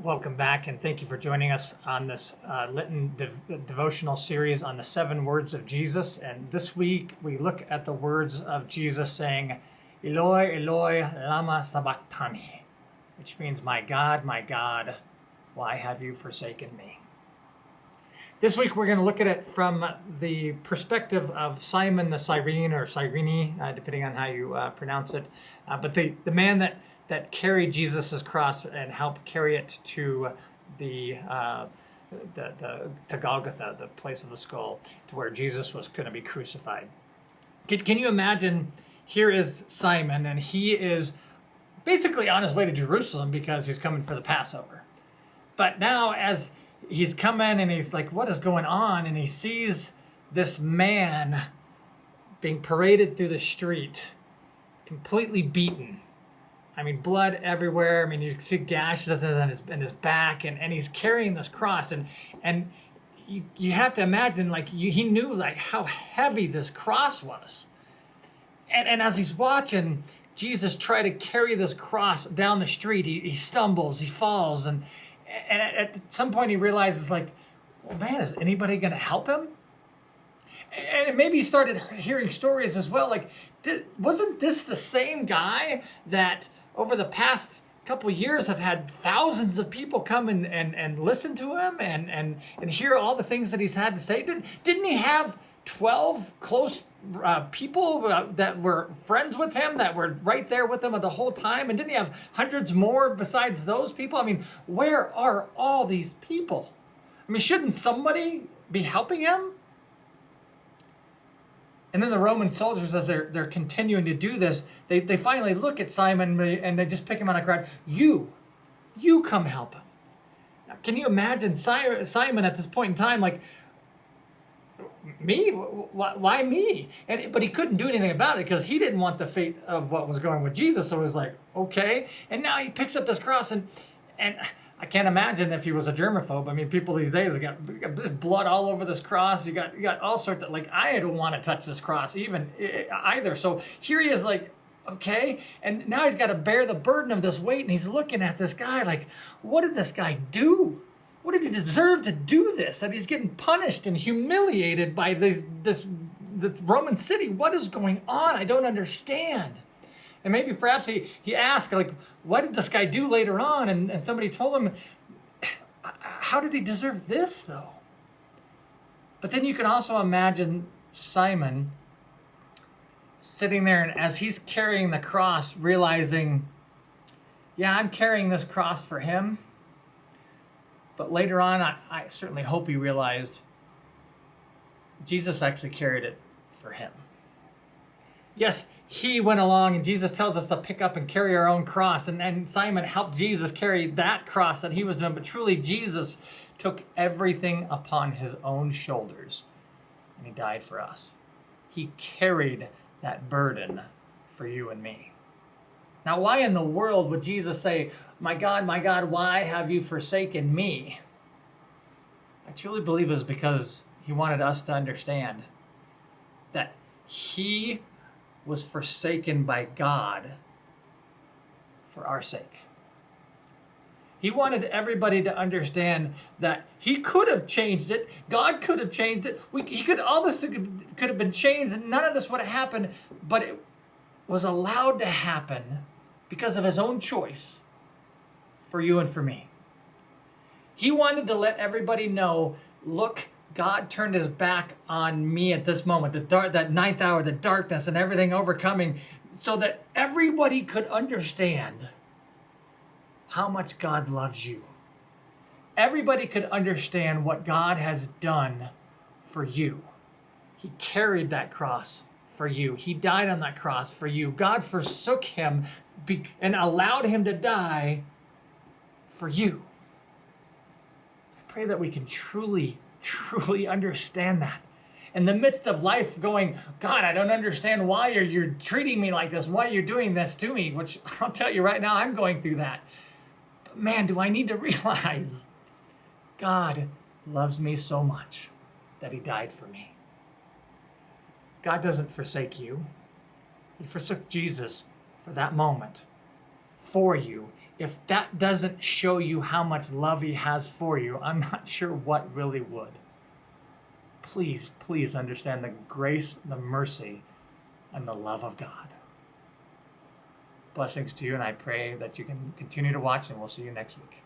Welcome back, and thank you for joining us on this Lenten devotional series on the 7 words of Jesus. And this week we look at the words of Jesus saying, Eloi, Eloi, lama sabachthani, which means, my God, why have you forsaken me? This week we're going to look at it from the perspective of Simon the Cyrene, or Cyrene, depending on how you pronounce it, but the man that carried Jesus' cross and helped carry it to to Golgotha, the place of the skull, to where Jesus was going to be crucified. Can you imagine? Here is Simon, and he is basically on his way to Jerusalem because he's coming for the Passover. But now, as he's coming and he's like, what is going on? And he sees this man being paraded through the street, completely beaten. I mean, blood everywhere. I mean, you can see gashes in his back, and he's carrying this cross, and you have to imagine, like, he knew like how heavy this cross was, and as he's watching Jesus try to carry this cross down the street, he stumbles, he falls, and at some point he realizes, like, well, man, is anybody going to help him? And maybe he started hearing stories as well, like, wasn't this the same guy that over the past couple years have had thousands of people come and listen to him and hear all the things that he's had to say? Didn't he have 12 close people that were friends with him, that were right there with him the whole time? And didn't he have hundreds more besides those people? I mean, where are all these people? I mean, shouldn't somebody be helping him? And then the Roman soldiers, as they're continuing to do this, they finally look at Simon and they just pick him out of the crowd. You come help him. Now, can you imagine Simon at this point in time, like, me? Why me? But he couldn't do anything about it because he didn't want the fate of what was going with Jesus. So it was like, okay. And now he picks up this cross, and I can't imagine if he was a germaphobe. I mean, people these days got blood all over this cross. You got all sorts of, like, I don't want to touch this cross either. So here he is, like, okay, and now he's got to bear the burden of this weight, and he's looking at this guy like, what did this guy do? What did he deserve to do this? That he's getting punished and humiliated by this Roman city. What is going on? I don't understand. And maybe perhaps he asked, like, what did this guy do later on? And somebody told him, how did he deserve this, though? But then you can also imagine Simon sitting there, and as he's carrying the cross, realizing, yeah, I'm carrying this cross for him. But later on, I certainly hope he realized Jesus actually carried it for him. Yes, he went along, and Jesus tells us to pick up and carry our own cross. And Simon helped Jesus carry that cross that he was doing. But truly, Jesus took everything upon his own shoulders, and he died for us. He carried that burden for you and me. Now, why in the world would Jesus say, my God, why have you forsaken me? I truly believe it was because he wanted us to understand that he was forsaken by God for our sake. He wanted everybody to understand that he could have changed it. God could have changed it. All this could have been changed, and none of this would have happened, but it was allowed to happen because of his own choice for you and for me. He wanted to let everybody know, look, God turned his back on me at this moment, that ninth hour, the darkness and everything overcoming, so that everybody could understand how much God loves you. Everybody could understand what God has done for you. He carried that cross for you. He died on that cross for you. God forsook him and allowed him to die for you. I pray that we can truly understand that. In the midst of life going, God, I don't understand why you're treating me like this, why you're doing this to me, which I'll tell you right now, I'm going through that. But man, do I need to realize God loves me so much that he died for me. God doesn't forsake you. He forsook Jesus for that moment, for you, if that doesn't show you how much love he has for you, I'm not sure what really would. Please, please understand the grace, the mercy, and the love of God. Blessings to you, and I pray that you can continue to watch, and we'll see you next week.